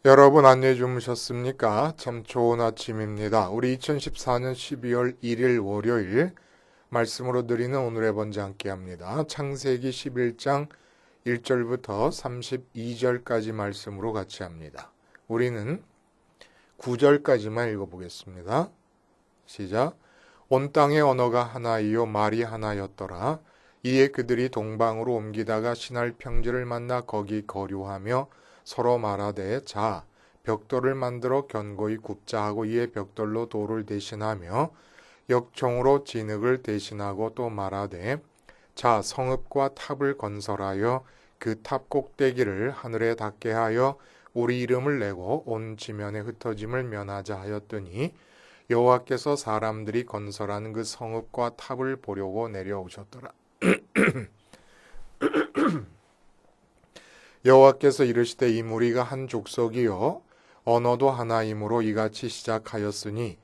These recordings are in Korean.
여러분 안녕히 주무셨습니까? 참 좋은 아침입니다. 우리 2014년 12월 1일 월요일 말씀으로 드리는 오늘의 번제 함께 합니다. 창세기 11장 1절부터 32절까지 말씀으로 같이 합니다. 우리는 9절까지만 읽어보겠습니다. 시작. 온 땅의 언어가 하나이요 말이 하나였더라. 이에 그들이 동방으로 옮기다가 신할 평지를 만나 거기 거류하며 서로 말하되 자 벽돌을 만들어 견고히 굽자 하고 이에 벽돌로 돌을 대신하며 역청으로 진흙을 대신하고 또 말하되 자 성읍과 탑을 건설하여 그 탑 꼭대기를 하늘에 닿게 하여 우리 이름을 내고 온 지면에 흩어짐을 면하자 하였더니 여호와께서 사람들이 건설하는 그 성읍과 탑을 보려고 내려오셨더라. 여호와께서 이르시되 이 무리가 한 족속이요 언어도 하나이므로 이같이 시작하였으니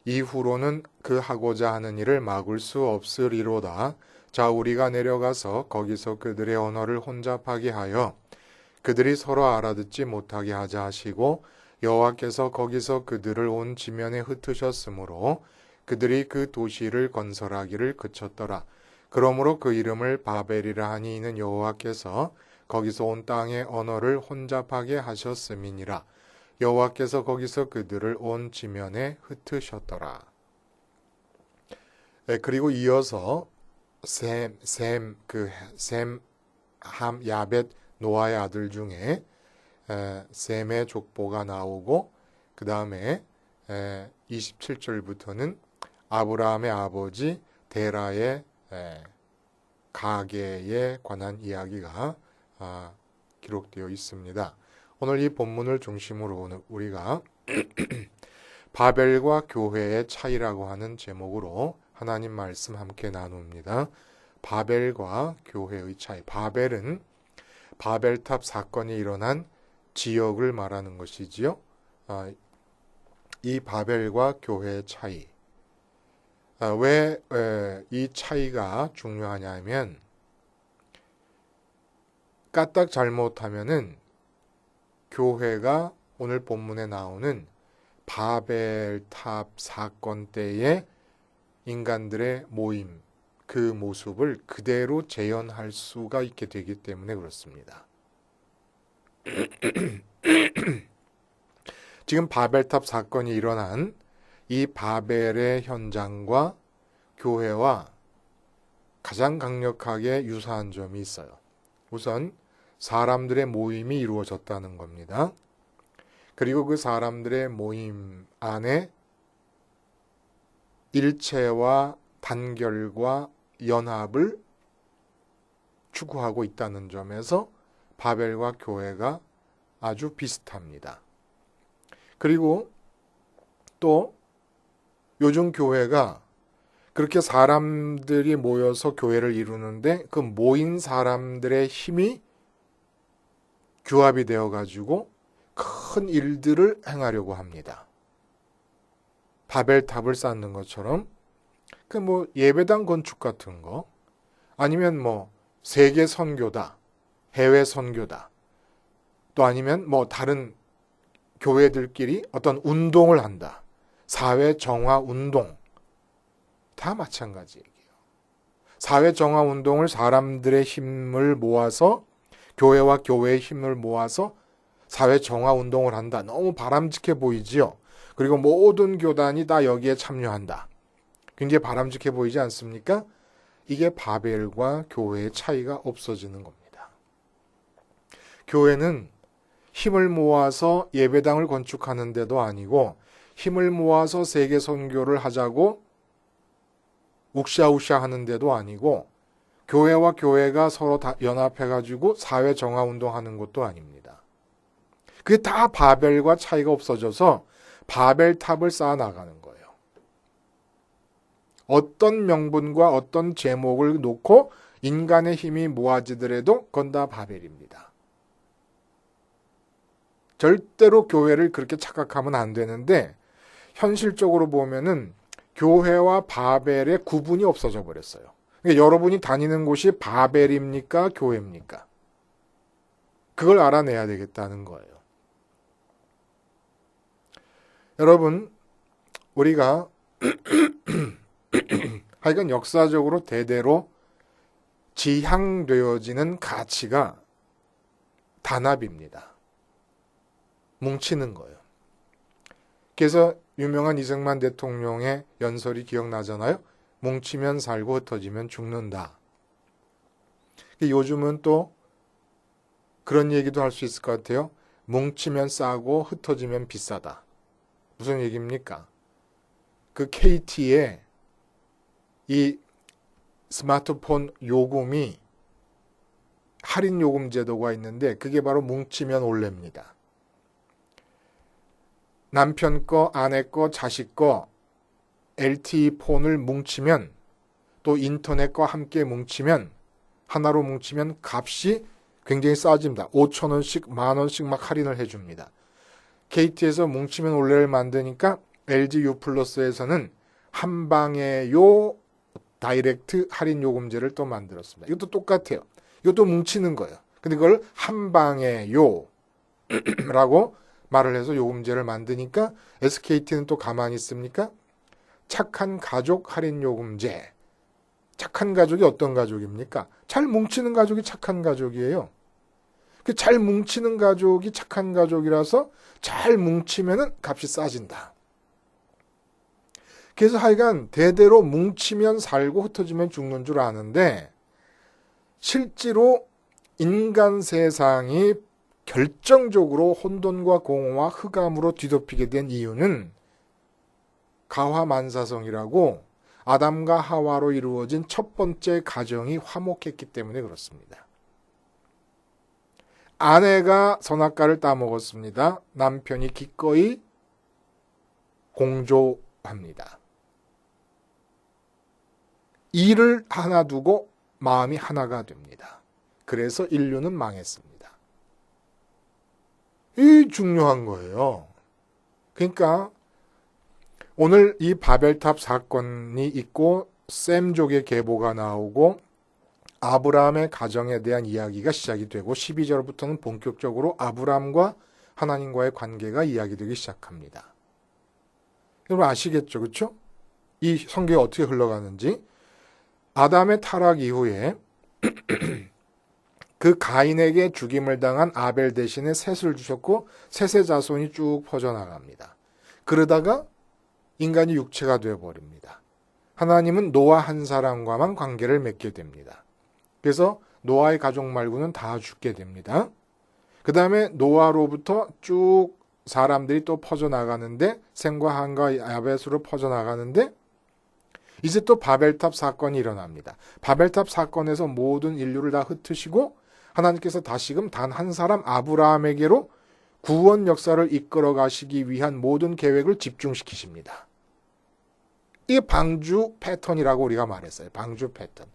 이후로는 그 하고자 하는 일을 막을 수 없으리로다. 자 우리가 내려가서 거기서 그들의 언어를 혼잡하게 하여 그들이 서로 알아듣지 못하게 하자 하시고 여호와께서 거기서 그들을 온 지면에 흩으셨으므로 그들이 그 도시를 건설하기를 그쳤더라. 그러므로 그 이름을 바벨이라 하니 이는 여호와께서 거기서 온 땅의 언어를 혼잡하게 하셨음이니라. 여호와께서 거기서 그들을 온 지면에 흩으셨더라. 그리고 이어서 셈, 함, 야벳, 노아의 아들 중에 셈의 족보가 나오고 그 다음에 27절부터는 아브라함의 아버지 데라의 가계에 관한 이야기가 기록되어 있습니다. 오늘 이 본문을 중심으로 우리가 바벨과 교회의 차이라고 하는 제목으로 하나님 말씀 함께 나눕니다. 바벨과 교회의 차이. 바벨은 바벨탑 사건이 일어난 지역을 말하는 것이지요. 이 바벨과 교회의 차이. 왜 이 차이가 중요하냐면 까딱 잘못하면은 교회가 오늘 본문에 나오는 바벨탑 사건 때의 인간들의 모임, 그 모습을 그대로 재현할 수가 있게 되기 때문에 그렇습니다. 지금 바벨탑 사건이 일어난 이 바벨의 현장과 교회와 가장 강력하게 유사한 점이 있어요. 우선 사람들의 모임이 이루어졌다는 겁니다. 그리고 그 사람들의 모임 안에 일체와 단결과 연합을 추구하고 있다는 점에서 바벨과 교회가 아주 비슷합니다. 그리고 또 요즘 교회가 그렇게 사람들이 모여서 교회를 이루는데 그 모인 사람들의 힘이 규합이 되어가지고 큰 일들을 행하려고 합니다. 바벨탑을 쌓는 것처럼 그 예배당 건축 같은 거 아니면 세계 선교다, 해외 선교다 또 아니면 다른 교회들끼리 어떤 운동을 한다. 사회 정화 운동 다 마찬가지 얘기예요. 사회 정화 운동을 사람들의 힘을 모아서 교회와 교회의 힘을 모아서 사회 정화 운동을 한다. 너무 바람직해 보이지요. 그리고 모든 교단이 다 여기에 참여한다. 굉장히 바람직해 보이지 않습니까? 이게 바벨과 교회의 차이가 없어지는 겁니다. 교회는 힘을 모아서 예배당을 건축하는 데도 아니고 힘을 모아서 세계 선교를 하자고 욱샤욱샤 하는 데도 아니고 교회와 교회가 서로 다 연합해가지고 사회 정화 운동하는 것도 아닙니다. 그게 다 바벨과 차이가 없어져서 바벨탑을 쌓아 나가는 거예요. 어떤 명분과 어떤 제목을 놓고 인간의 힘이 모아지더라도 그건 다 바벨입니다. 절대로 교회를 그렇게 착각하면 안 되는데 현실적으로 보면은 교회와 바벨의 구분이 없어져 버렸어요. 그러니까 여러분이 다니는 곳이 바벨입니까? 교회입니까? 그걸 알아내야 되겠다는 거예요. 여러분, 우리가 하여간 역사적으로 대대로 지향되어지는 가치가 단합입니다. 뭉치는 거예요. 그래서 유명한 이승만 대통령의 연설이 기억나잖아요. 뭉치면 살고 흩어지면 죽는다. 요즘은 또 그런 얘기도 할 수 있을 것 같아요. 뭉치면 싸고 흩어지면 비싸다. 무슨 얘기입니까? 그 KT의 이 스마트폰 요금이 할인 요금 제도가 있는데 그게 바로 뭉치면 올래입니다. 남편 거, 아내 거, 자식 거 LTE 폰을 뭉치면 또 인터넷과 함께 뭉치면 하나로 뭉치면 값이 굉장히 싸집니다. 5,000원씩, 10,000원씩 막 할인을 해줍니다. KT에서 뭉치면 올래를 만드니까 LG U+에서는 한방에 요 다이렉트 할인 요금제를 또 만들었습니다. 이것도 똑같아요. 이것도 뭉치는 거예요. 근데 그걸 한방에 요 라고 말을 해서 요금제를 만드니까 SKT는 또 가만히 있습니까? 착한 가족 할인 요금제. 착한 가족이 어떤 가족입니까? 잘 뭉치는 가족이 착한 가족이에요. 그 잘 뭉치는 가족이 착한 가족이라서 잘 뭉치면은 값이 싸진다. 그래서 하여간 대대로 뭉치면 살고 흩어지면 죽는 줄 아는데 실제로 인간 세상이 결정적으로 혼돈과 공허와 흑암으로 뒤덮이게 된 이유는 가화만사성이라고 아담과 하와로 이루어진 첫 번째 가정이 화목했기 때문에 그렇습니다. 아내가 선악과를 따먹었습니다. 남편이 기꺼이 공조합니다. 일을 하나 두고 마음이 하나가 됩니다. 그래서 인류는 망했습니다. 이 중요한 거예요. 그러니까 오늘 이 바벨탑 사건이 있고 셈족의 계보가 나오고 아브라함의 가정에 대한 이야기가 시작이 되고 12절부터는 본격적으로 아브라함과 하나님과의 관계가 이야기되기 시작합니다. 여러분 아시겠죠? 그렇죠? 이 성경이 어떻게 흘러가는지. 아담의 타락 이후에 그 가인에게 죽임을 당한 아벨 대신에 셋을 주셨고 셋의 자손이 쭉 퍼져나갑니다. 그러다가 인간이 육체가 되어버립니다. 하나님은 노아 한 사람과만 관계를 맺게 됩니다. 그래서 노아의 가족 말고는 다 죽게 됩니다. 그 다음에 노아로부터 쭉 사람들이 또 퍼져나가는데 셈과 함과 야벳으로 퍼져나가는데 이제 또 바벨탑 사건이 일어납니다. 바벨탑 사건에서 모든 인류를 다 흩으시고 하나님께서 다시금 단 한 사람 아브라함에게로 구원 역사를 이끌어 가시기 위한 모든 계획을 집중시키십니다. 이게 방주 패턴이라고 우리가 말했어요. 방주 패턴.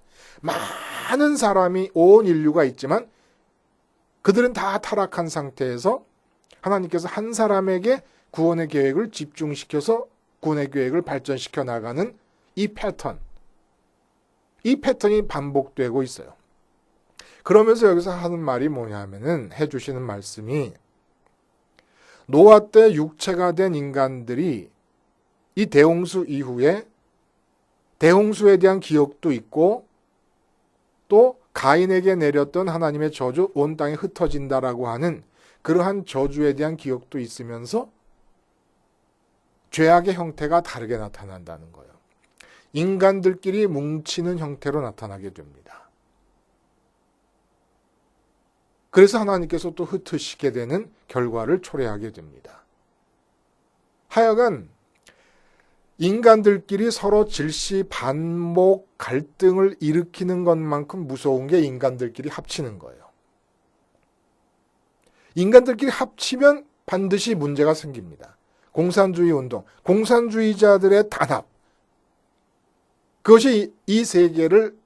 많은 사람이 온 인류가 있지만 그들은 다 타락한 상태에서 하나님께서 한 사람에게 구원의 계획을 집중시켜서 구원의 계획을 발전시켜 나가는 이 패턴. 이 패턴이 반복되고 있어요. 그러면서 여기서 하는 말이 뭐냐면은 해주시는 말씀이 노아 때 육체가 된 인간들이 이 대홍수 이후에 대홍수에 대한 기억도 있고 또 가인에게 내렸던 하나님의 저주 온 땅에 흩어진다라고 하는 그러한 저주에 대한 기억도 있으면서 죄악의 형태가 다르게 나타난다는 거예요. 인간들끼리 뭉치는 형태로 나타나게 됩니다. 그래서 하나님께서 또 흩으시게 되는 결과를 초래하게 됩니다. 하여간 인간들끼리 서로 질시, 반목, 갈등을 일으키는 것만큼 무서운 게 인간들끼리 합치는 거예요. 인간들끼리 합치면 반드시 문제가 생깁니다. 공산주의 운동, 공산주의자들의 단합. 그것이 이 세계를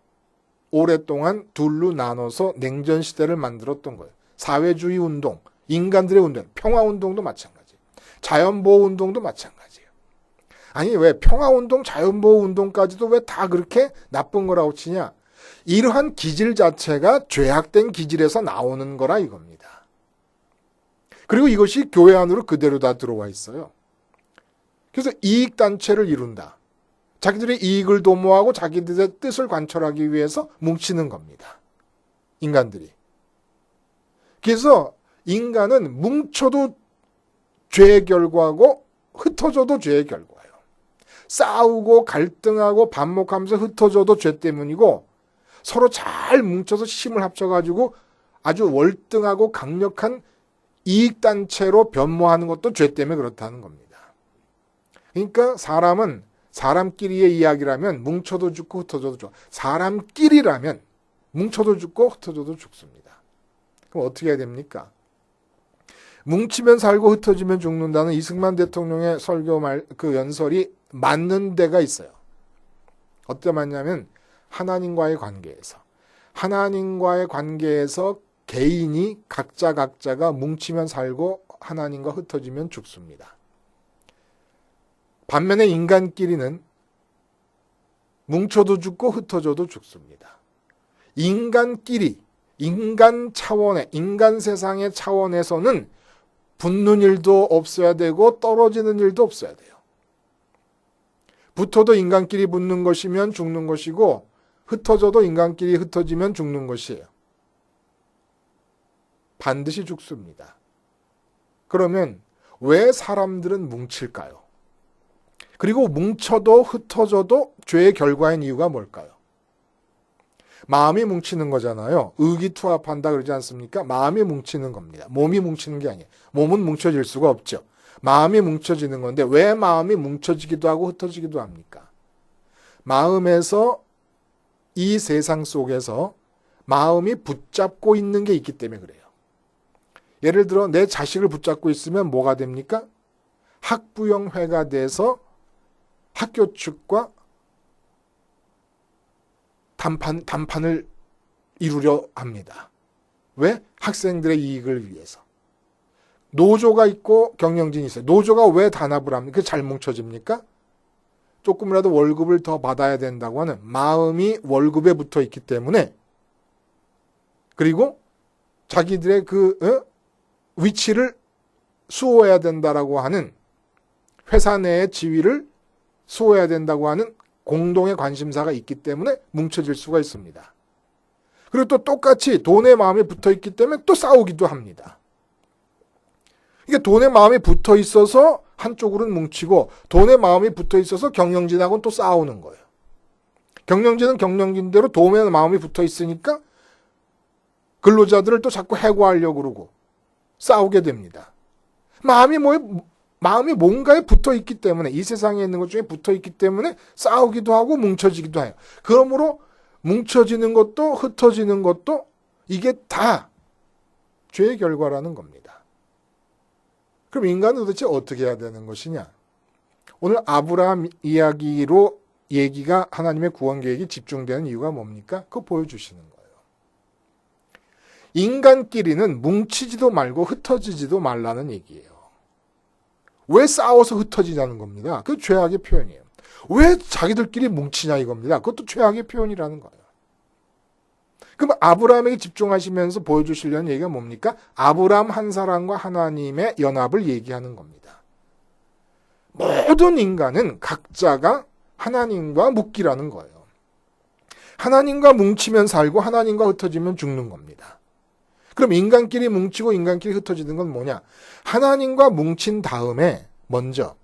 오랫동안 둘로 나눠서 냉전시대를 만들었던 거예요. 사회주의 운동, 인간들의 운동, 평화운동도 마찬가지예요. 자연보호운동도 마찬가지예요. 아니 왜 평화운동, 자연보호운동까지도 왜 다 그렇게 나쁜 거라고 치냐? 이러한 기질 자체가 죄악된 기질에서 나오는 거라 이겁니다. 그리고 이것이 교회 안으로 그대로 다 들어와 있어요. 그래서 이익단체를 이룬다. 자기들의 이익을 도모하고 자기들의 뜻을 관철하기 위해서 뭉치는 겁니다. 인간들이. 그래서 인간은 뭉쳐도 죄의 결과고 흩어져도 죄의 결과예요. 싸우고 갈등하고 반목하면서 흩어져도 죄 때문이고 서로 잘 뭉쳐서 힘을 합쳐가지고 아주 월등하고 강력한 이익단체로 변모하는 것도 죄 때문에 그렇다는 겁니다. 그러니까 사람은 사람끼리의 이야기라면 뭉쳐도 죽고 흩어져도 죽어. 사람끼리라면 뭉쳐도 죽고 흩어져도 죽습니다. 그럼 어떻게 해야 됩니까? 뭉치면 살고 흩어지면 죽는다는 이승만 대통령의 설교 그 연설이 맞는 데가 있어요. 어때 맞냐면 하나님과의 관계에서. 하나님과의 관계에서 개인이 각자가 뭉치면 살고 하나님과 흩어지면 죽습니다. 반면에 인간끼리는 뭉쳐도 죽고 흩어져도 죽습니다. 인간끼리, 인간 차원의, 인간 세상의 차원에서는 붙는 일도 없어야 되고 떨어지는 일도 없어야 돼요. 붙어도 인간끼리 붙는 것이면 죽는 것이고 흩어져도 인간끼리 흩어지면 죽는 것이에요. 반드시 죽습니다. 그러면 왜 사람들은 뭉칠까요? 그리고 뭉쳐도 흩어져도 죄의 결과인 이유가 뭘까요? 마음이 뭉치는 거잖아요. 의기투합한다 그러지 않습니까? 마음이 뭉치는 겁니다. 몸이 뭉치는 게 아니에요. 몸은 뭉쳐질 수가 없죠. 마음이 뭉쳐지는 건데 왜 마음이 뭉쳐지기도 하고 흩어지기도 합니까? 마음에서 이 세상 속에서 마음이 붙잡고 있는 게 있기 때문에 그래요. 예를 들어 내 자식을 붙잡고 있으면 뭐가 됩니까? 학부형회가 돼서 학교 측과 담판을 이루려 합니다. 왜? 학생들의 이익을 위해서. 노조가 있고 경영진이 있어요. 노조가 왜 단합을 합니까? 그게 잘 뭉쳐집니까? 조금이라도 월급을 더 받아야 된다고 하는 마음이 월급에 붙어 있기 때문에 그리고 자기들의 위치를 수호해야 된다라고 하는 회사 내의 지위를 수호해야 된다고 하는 공동의 관심사가 있기 때문에 뭉쳐질 수가 있습니다. 그리고 또 똑같이 돈의 마음이 붙어 있기 때문에 또 싸우기도 합니다. 이게 돈의 마음이 붙어 있어서 한쪽으로는 뭉치고 돈의 마음이 붙어 있어서 경영진하고는 또 싸우는 거예요. 경영진은 경영진대로 돈의 마음이 붙어 있으니까 근로자들을 또 자꾸 해고하려고 그러고 싸우게 됩니다. 마음이 뭔가에 붙어 있기 때문에 이 세상에 있는 것 중에 붙어 있기 때문에 싸우기도 하고 뭉쳐지기도 해요. 그러므로 뭉쳐지는 것도 흩어지는 것도 이게 다 죄의 결과라는 겁니다. 그럼 인간은 도대체 어떻게 해야 되는 것이냐? 오늘 아브라함 이야기로 얘기가 하나님의 구원 계획이 집중되는 이유가 뭡니까? 그거 보여주시는 거예요. 인간끼리는 뭉치지도 말고 흩어지지도 말라는 얘기예요. 왜 싸워서 흩어지냐는 겁니다. 그 죄악의 표현이에요. 왜 자기들끼리 뭉치냐 이겁니다. 그것도 죄악의 표현이라는 거예요. 그럼 아브라함에게 집중하시면서 보여주시려는 얘기가 뭡니까? 아브라함 한 사람과 하나님의 연합을 얘기하는 겁니다. 모든 인간은 각자가 하나님과 묶이라는 거예요. 하나님과 뭉치면 살고 하나님과 흩어지면 죽는 겁니다. 그럼 인간끼리 뭉치고 인간끼리 흩어지는 건 뭐냐? 하나님과 뭉친 다음에 먼저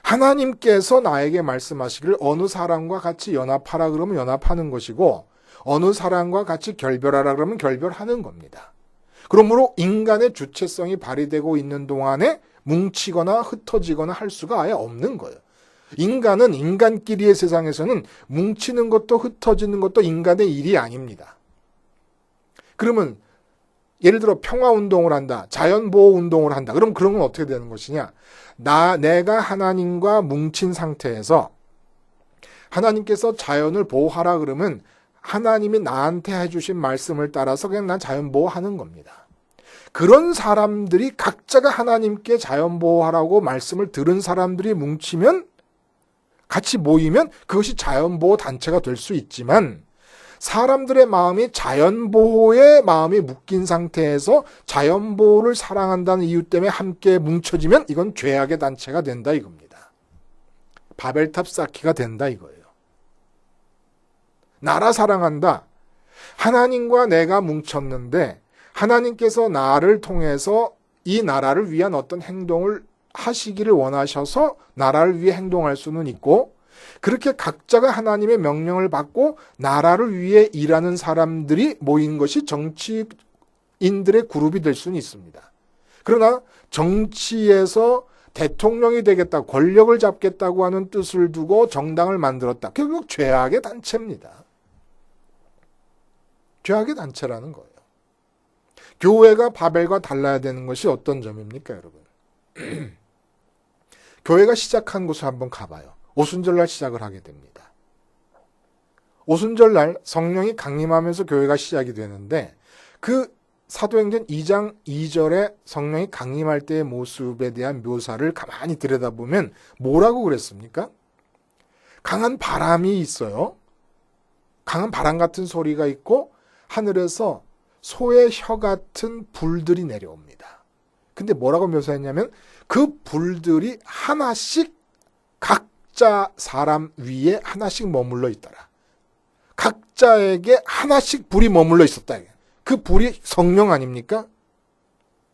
하나님께서 나에게 말씀하시기를 어느 사람과 같이 연합하라 그러면 연합하는 것이고 어느 사람과 같이 결별하라 그러면 결별하는 겁니다. 그러므로 인간의 주체성이 발휘되고 있는 동안에 뭉치거나 흩어지거나 할 수가 아예 없는 거예요. 인간은 인간끼리의 세상에서는 뭉치는 것도 흩어지는 것도 인간의 일이 아닙니다. 그러면 예를 들어 평화운동을 한다. 자연보호운동을 한다. 그럼 그런 건 어떻게 되는 것이냐. 내가 하나님과 뭉친 상태에서 하나님께서 자연을 보호하라 그러면 하나님이 나한테 해주신 말씀을 따라서 그냥 난 자연보호하는 겁니다. 그런 사람들이 각자가 하나님께 자연보호하라고 말씀을 들은 사람들이 뭉치면 같이 모이면 그것이 자연보호 단체가 될 수 있지만 사람들의 마음이 자연보호에 마음이 묶인 상태에서 자연보호를 사랑한다는 이유 때문에 함께 뭉쳐지면 이건 죄악의 단체가 된다 이겁니다. 바벨탑 쌓기가 된다 이거예요. 나라 사랑한다. 하나님과 내가 뭉쳤는데 하나님께서 나를 통해서 이 나라를 위한 어떤 행동을 하시기를 원하셔서 나라를 위해 행동할 수는 있고, 그렇게 각자가 하나님의 명령을 받고 나라를 위해 일하는 사람들이 모인 것이 정치인들의 그룹이 될 수는 있습니다. 그러나 정치에서 대통령이 되겠다, 권력을 잡겠다고 하는 뜻을 두고 정당을 만들었다. 결국 죄악의 단체입니다. 죄악의 단체라는 거예요. 교회가 바벨과 달라야 되는 것이 어떤 점입니까, 여러분? 교회가 시작한 곳을 한번 가봐요. 오순절날 시작을 하게 됩니다. 오순절날 성령이 강림하면서 교회가 시작이 되는데, 그 사도행전 2장 2절에 성령이 강림할 때의 모습에 대한 묘사를 가만히 들여다보면 뭐라고 그랬습니까? 강한 바람이 있어요. 강한 바람 같은 소리가 있고 하늘에서 소의 혀 같은 불들이 내려옵니다. 근데 뭐라고 묘사했냐면 그 불들이 하나씩 각자 사람 위에 하나씩 머물러 있더라. 각자에게 하나씩 불이 머물러 있었다. 그 불이 성령 아닙니까?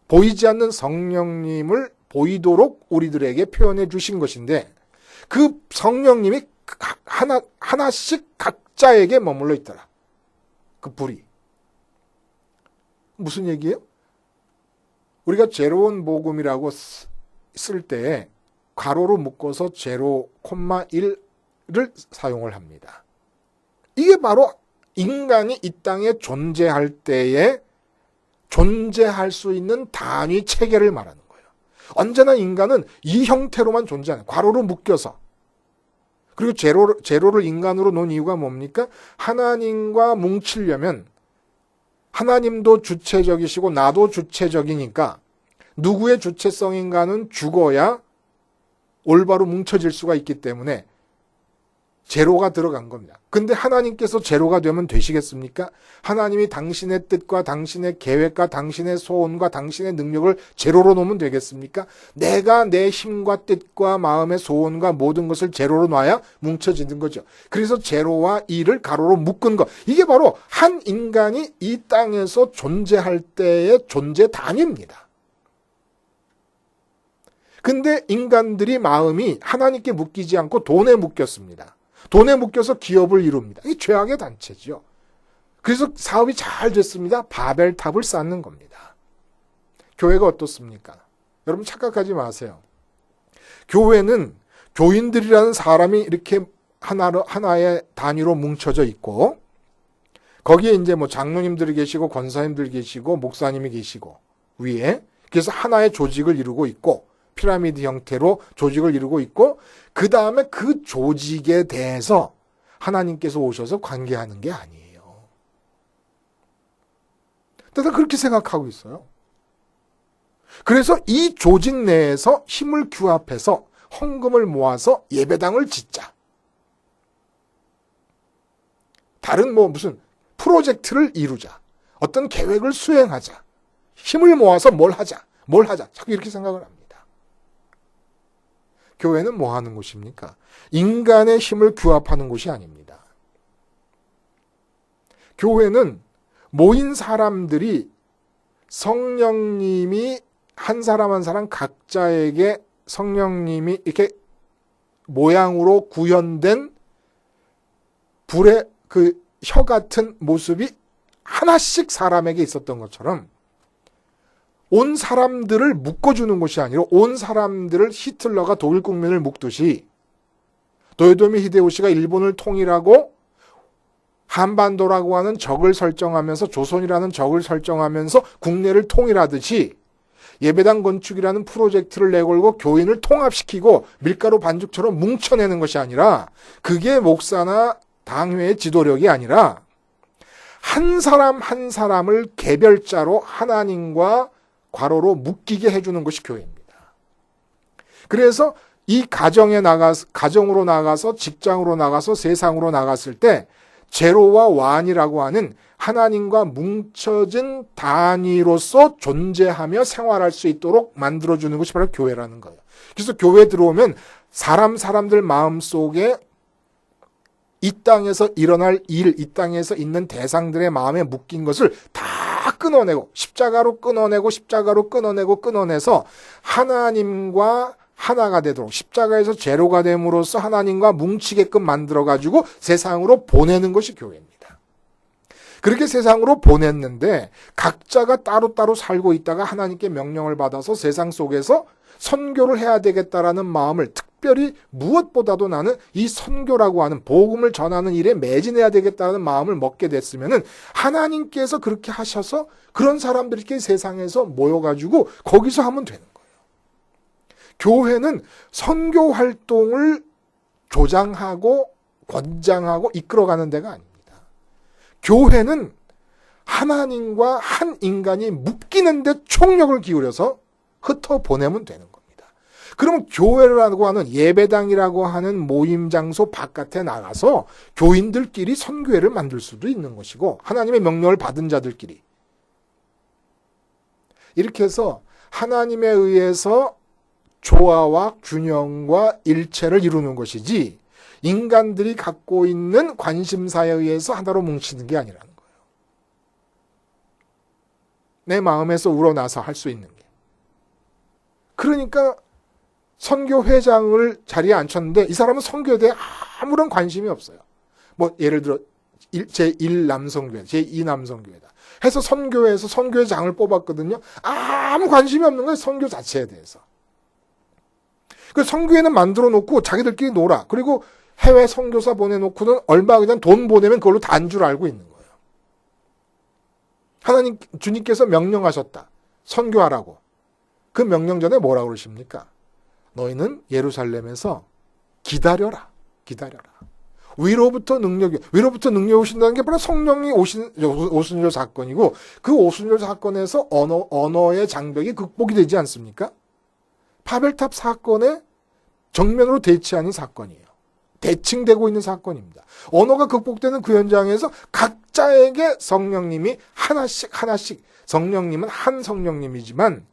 보이지 않는 성령님을 보이도록 우리들에게 표현해 주신 것인데, 그 성령님이 하나씩 각자에게 머물러 있더라. 그 불이. 무슨 얘기예요? 우리가 제로원 복음이라고 쓸 때 괄호로 묶어서 제로, 콤마 1을 사용을 합니다. 이게 바로 인간이 이 땅에 존재할 때에 존재할 수 있는 단위 체계를 말하는 거예요. 언제나 인간은 이 형태로만 존재하는, 괄호로 묶여서. 그리고 제로를 인간으로 놓은 이유가 뭡니까? 하나님과 뭉치려면 하나님도 주체적이시고 나도 주체적이니까 누구의 주체성인가는 죽어야 올바로 뭉쳐질 수가 있기 때문에 제로가 들어간 겁니다. 근데 하나님께서 제로가 되면 되시겠습니까? 하나님이 당신의 뜻과 당신의 계획과 당신의 소원과 당신의 능력을 제로로 놓으면 되겠습니까? 내가 내 힘과 뜻과 마음의 소원과 모든 것을 제로로 놔야 뭉쳐지는 거죠. 그래서 제로와 1을 가로로 묶은 것. 이게 바로 한 인간이 이 땅에서 존재할 때의 존재 단위입니다. 근데 인간들이 마음이 하나님께 묶이지 않고 돈에 묶였습니다. 돈에 묶여서 기업을 이룹니다. 이게 죄악의 단체죠. 그래서 사업이 잘 됐습니다. 바벨탑을 쌓는 겁니다. 교회가 어떻습니까? 여러분 착각하지 마세요. 교회는 교인들이라는 사람이 이렇게 하나의 단위로 뭉쳐져 있고, 거기에 이제 뭐 장로님들이 계시고 권사님들 계시고 목사님이 계시고 위에, 그래서 하나의 조직을 이루고 있고 피라미드 형태로 조직을 이루고 있고, 그 다음에 그 조직에 대해서 하나님께서 오셔서 관계하는 게 아니에요. 내가 그렇게 생각하고 있어요. 그래서 이 조직 내에서 힘을 규합해서 헌금을 모아서 예배당을 짓자. 다른 무슨 프로젝트를 이루자. 어떤 계획을 수행하자. 힘을 모아서 뭘 하자. 자꾸 이렇게 생각을 합니다. 교회는 뭐 하는 곳입니까? 인간의 힘을 규합하는 곳이 아닙니다. 교회는 모인 사람들이 성령님이 한 사람 한 사람 각자에게 성령님이 이렇게 모양으로 구현된 불의 그 혀 같은 모습이 하나씩 사람에게 있었던 것처럼 온 사람들을 묶어주는 것이 아니라 온 사람들을 히틀러가 독일 국민을 묶듯이 도요토미 히데요시가 일본을 통일하고 한반도라고 하는 적을 설정하면서, 조선이라는 적을 설정하면서 국내를 통일하듯이 예배당 건축이라는 프로젝트를 내걸고 교인을 통합시키고 밀가루 반죽처럼 뭉쳐내는 것이 아니라, 그게 목사나 당회의 지도력이 아니라 한 사람 한 사람을 개별자로 하나님과 괄호로 묶이게 해주는 것이 교회입니다. 그래서 이 가정으로 나가서 직장으로 나가서 세상으로 나갔을 때 제로와 완이라고 하는 하나님과 뭉쳐진 단위로서 존재하며 생활할 수 있도록 만들어주는 것이 바로 교회라는 거예요. 그래서 교회 들어오면 사람들 마음속에 이 땅에서 일어날 일, 이 땅에서 있는 대상들의 마음에 묶인 것을 다 끊어내고 십자가로 끊어내서 하나님과 하나가 되도록 십자가에서 제로가 됨으로써 하나님과 뭉치게끔 만들어가지고 세상으로 보내는 것이 교회입니다. 그렇게 세상으로 보냈는데 각자가 따로따로 살고 있다가 하나님께 명령을 받아서 세상 속에서 선교를 해야 되겠다라는 마음을 특별히 무엇보다도 나는 이 선교라고 하는 복음을 전하는 일에 매진해야 되겠다는 마음을 먹게 됐으면은 하나님께서 그렇게 하셔서 그런 사람들이 세상에서 모여가지고 거기서 하면 되는 거예요. 교회는 선교 활동을 조장하고 권장하고 이끌어가는 데가 아닙니다. 교회는 하나님과 한 인간이 묶이는 데 총력을 기울여서 흩어보내면 되는 겁니다. 그러면 교회라고 하는 예배당이라고 하는 모임 장소 바깥에 나가서 교인들끼리 선교회를 만들 수도 있는 것이고 하나님의 명령을 받은 자들끼리 이렇게 해서 하나님에 의해서 조화와 균형과 일체를 이루는 것이지 인간들이 갖고 있는 관심사에 의해서 하나로 뭉치는 게 아니라는 거예요. 내 마음에서 우러나서 할 수 있는 게. 그러니까 선교회장을 자리에 앉혔는데 이 사람은 선교에 대해 아무런 관심이 없어요. 뭐 예를 들어 제1 남성교회, 제2 남성교회다. 해서 선교회에서 선교회장을 뽑았거든요. 아무 관심이 없는 거예요. 선교 자체에 대해서. 그 선교회는 만들어 놓고 자기들끼리 놀아. 그리고 해외 선교사 보내놓고는 얼마 그냥 돈 보내면 그걸로 단 줄 알고 있는 거예요. 하나님 주님께서 명령하셨다. 선교하라고. 그 명령 전에 뭐라고 그러십니까? 너희는 예루살렘에서 기다려라. 위로부터 능력이 오신다는 게 바로 성령이 오순절 사건이고 그 오순절 사건에서 언어의 장벽이 극복이 되지 않습니까? 바벨탑 사건에 정면으로 대치하는 사건이에요. 대칭되고 있는 사건입니다. 언어가 극복되는 그 현장에서 각자에게 성령님이 하나씩 성령님은 한 성령님이지만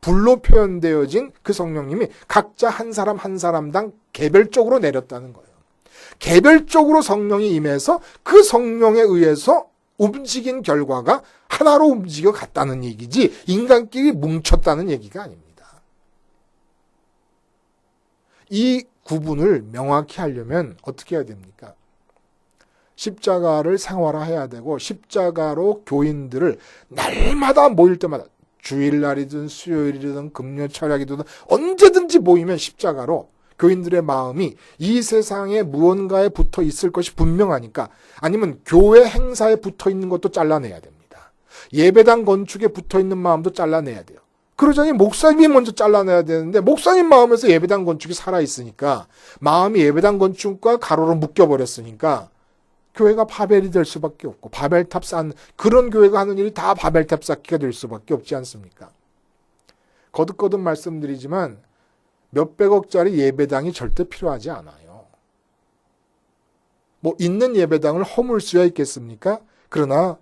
불로 표현되어진 그 성령님이 각자 한 사람당 개별적으로 내렸다는 거예요. 개별적으로 성령이 임해서 그 성령에 의해서 움직인 결과가 하나로 움직여 갔다는 얘기지 인간끼리 뭉쳤다는 얘기가 아닙니다. 이 구분을 명확히 하려면 어떻게 해야 됩니까? 십자가를 생활화해야 되고 십자가로 교인들을 날마다 모일 때마다 주일날이든 수요일이든 금요 철학이든 언제든지 모이면 십자가로 교인들의 마음이 이 세상에 무언가에 붙어 있을 것이 분명하니까 아니면 교회 행사에 붙어 있는 것도 잘라내야 됩니다. 예배당 건축에 붙어 있는 마음도 잘라내야 돼요. 그러자니 목사님이 먼저 잘라내야 되는데 목사님 마음에서 예배당 건축이 살아있으니까 마음이 예배당 건축과 가로로 묶여버렸으니까 교회가 바벨이 될 수밖에 없고 바벨탑 쌓는 그런 교회가 하는 일이 다 바벨탑 쌓기가 될 수밖에 없지 않습니까? 거듭거듭 말씀드리지만 몇백억짜리 예배당이 절대 필요하지 않아요. 뭐 있는 예배당을 허물 수야 있겠습니까? 그러나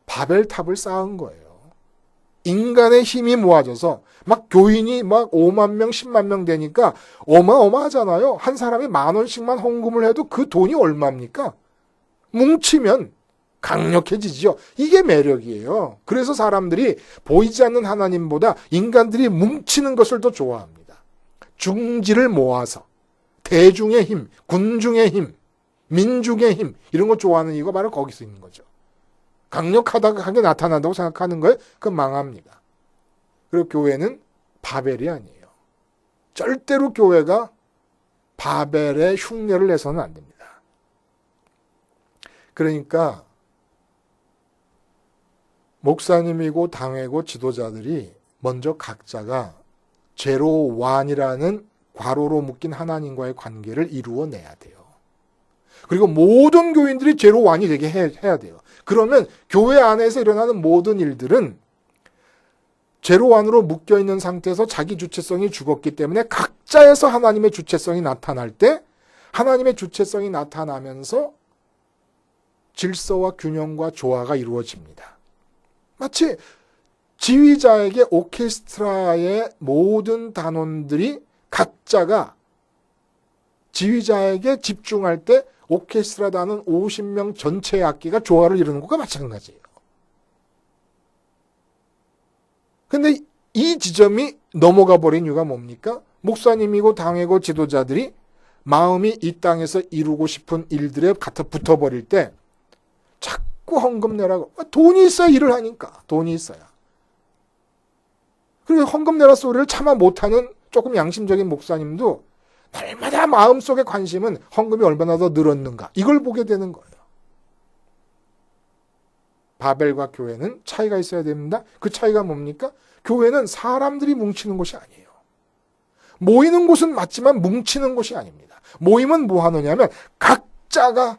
바벨탑을 쌓은 거예요. 인간의 힘이 모아져서 막 교인이 막 5만 명, 10만 명 되니까 어마어마하잖아요. 한 사람이 10,000원씩만 헌금을 해도 그 돈이 얼마입니까? 뭉치면 강력해지죠. 이게 매력이에요. 그래서 사람들이 보이지 않는 하나님보다 인간들이 뭉치는 것을 더 좋아합니다. 중지를 모아서 대중의 힘, 군중의 힘, 민중의 힘 이런 거 좋아하는 이유가 바로 거기서 있는 거죠. 강력하게 나타난다고 생각하는 거예요? 그건 망합니다. 그리고 교회는 바벨이 아니에요. 절대로 교회가 바벨의 흉내를 내서는 안 됩니다. 그러니까 목사님이고 당회고 지도자들이 먼저 각자가 제로 완이라는 괄호로 묶인 하나님과의 관계를 이루어내야 돼요. 그리고 모든 교인들이 제로 완이 되게 해야 돼요. 그러면 교회 안에서 일어나는 모든 일들은 제로 완으로 묶여있는 상태에서 자기 주체성이 죽었기 때문에 각자에서 하나님의 주체성이 나타날 때 하나님의 주체성이 나타나면서 질서와 균형과 조화가 이루어집니다. 마치 지휘자에게 오케스트라의 모든 단원들이 각자가 지휘자에게 집중할 때 오케스트라 단원 50명 전체의 악기가 조화를 이루는 것과 마찬가지예요. 근데 이 지점이 넘어가 버린 이유가 뭡니까? 목사님이고 당회고 지도자들이 마음이 이 땅에서 이루고 싶은 일들에 갖다 붙어버릴 때 자꾸 헌금 내라고. 돈이 있어야 일을 하니까. 돈이 있어야. 그리고 헌금 내라 소리를 차마 못하는 조금 양심적인 목사님도 날마다 마음속의 관심은 헌금이 얼마나 더 늘었는가. 이걸 보게 되는 거예요. 바벨과 교회는 차이가 있어야 됩니다. 그 차이가 뭡니까? 교회는 사람들이 뭉치는 곳이 아니에요. 모이는 곳은 맞지만 뭉치는 곳이 아닙니다. 모임은 뭐 하느냐면 각자가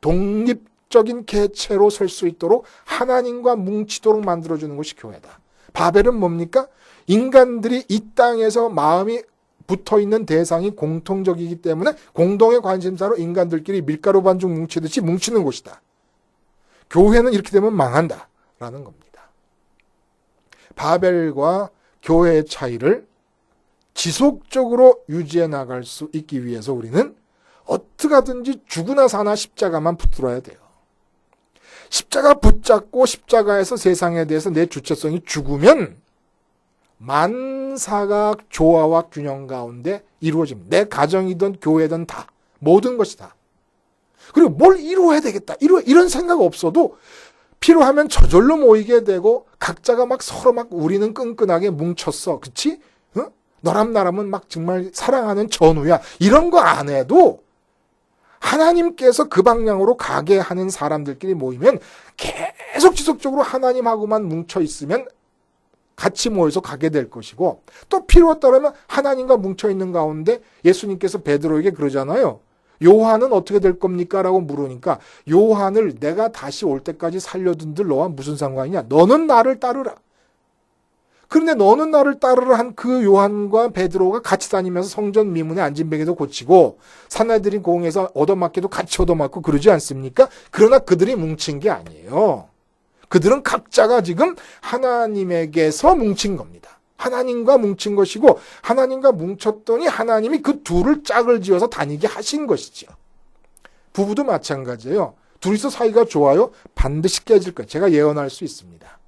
독립적인 개체로 설 수 있도록 하나님과 뭉치도록 만들어주는 것이 교회다. 바벨은 뭡니까? 인간들이 이 땅에서 마음이 붙어있는 대상이 공통적이기 때문에 공동의 관심사로 인간들끼리 밀가루 반죽 뭉치듯이 뭉치는 곳이다. 교회는 이렇게 되면 망한다라는 겁니다. 바벨과 교회의 차이를 지속적으로 유지해 나갈 수 있기 위해서 우리는 어떻게 하든지 죽으나 사나 십자가만 붙들어야 돼요. 십자가 붙잡고 십자가에서 세상에 대해서 내 주체성이 죽으면 만사가 조화와 균형 가운데 이루어집니다. 내 가정이든 교회든 다. 모든 것이 다. 그리고 뭘 이루어야 되겠다. 이런 생각 없어도 필요하면 저절로 모이게 되고 각자가 막 서로 막 우리는 끈끈하게 뭉쳤어. 그치? 어? 너람 나람은 막 정말 사랑하는 전우야. 이런 거 안 해도 하나님께서 그 방향으로 가게 하는 사람들끼리 모이면 계속 지속적으로 하나님하고만 뭉쳐 있으면 같이 모여서 가게 될 것이고 또 필요에 따르면 하나님과 뭉쳐 있는 가운데 예수님께서 베드로에게 그러잖아요. 요한은 어떻게 될 겁니까? 라고 물으니까 요한을 내가 다시 올 때까지 살려둔들 너와 무슨 상관이냐? 너는 나를 따르라. 그런데 너는 나를 따르라 한 그 요한과 베드로가 같이 다니면서 성전 미문의 안진뱅이도 고치고 사내들인 공에서 얻어맞기도 같이 얻어맞고 그러지 않습니까? 그러나 그들이 뭉친 게 아니에요. 그들은 각자가 지금 하나님에게서 뭉친 겁니다. 하나님과 뭉친 것이고 하나님과 뭉쳤더니 하나님이 그 둘을 짝을 지어서 다니게 하신 것이죠. 부부도 마찬가지예요. 둘이서 사이가 좋아요? 반드시 깨질 거예요. 제가 예언할 수 있습니다.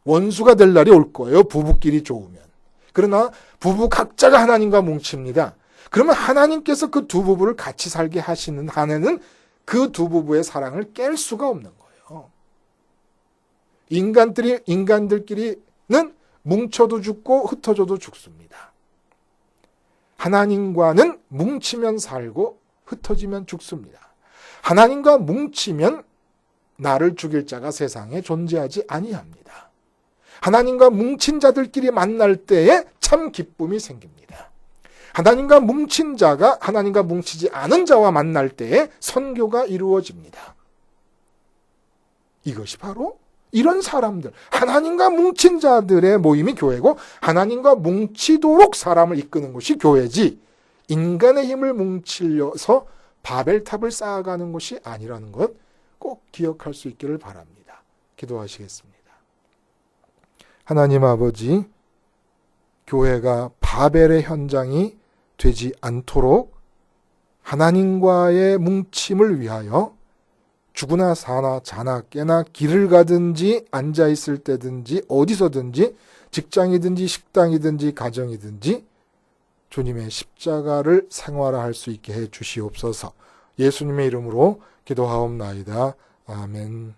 원수가 될 날이 올 거예요. 부부끼리 좋으면. 그러나 부부 각자가 하나님과 뭉칩니다. 그러면 하나님께서 그 두 부부를 같이 살게 하시는 한에는 그 두 부부의 사랑을 깰 수가 없는 거예요. 인간들끼리는 뭉쳐도 죽고 흩어져도 죽습니다. 하나님과는 뭉치면 살고 흩어지면 죽습니다. 하나님과 뭉치면 나를 죽일 자가 세상에 존재하지 아니합니다. 하나님과 뭉친 자들끼리 만날 때에 참 기쁨이 생깁니다. 하나님과 뭉친 자가 하나님과 뭉치지 않은 자와 만날 때에 선교가 이루어집니다. 이것이 바로 이런 사람들, 하나님과 뭉친 자들의 모임이 교회고 하나님과 뭉치도록 사람을 이끄는 것이 교회지 인간의 힘을 뭉치려서 바벨탑을 쌓아가는 것이 아니라는 것 꼭 기억할 수 있기를 바랍니다. 기도하시겠습니다. 하나님 아버지, 교회가 바벨의 현장이 되지 않도록 하나님과의 뭉침을 위하여 죽으나 사나 자나 깨나 길을 가든지 앉아있을 때든지 어디서든지 직장이든지 식당이든지 가정이든지 주님의 십자가를 생활화할 수 있게 해 주시옵소서. 예수님의 이름으로 기도하옵나이다. 아멘.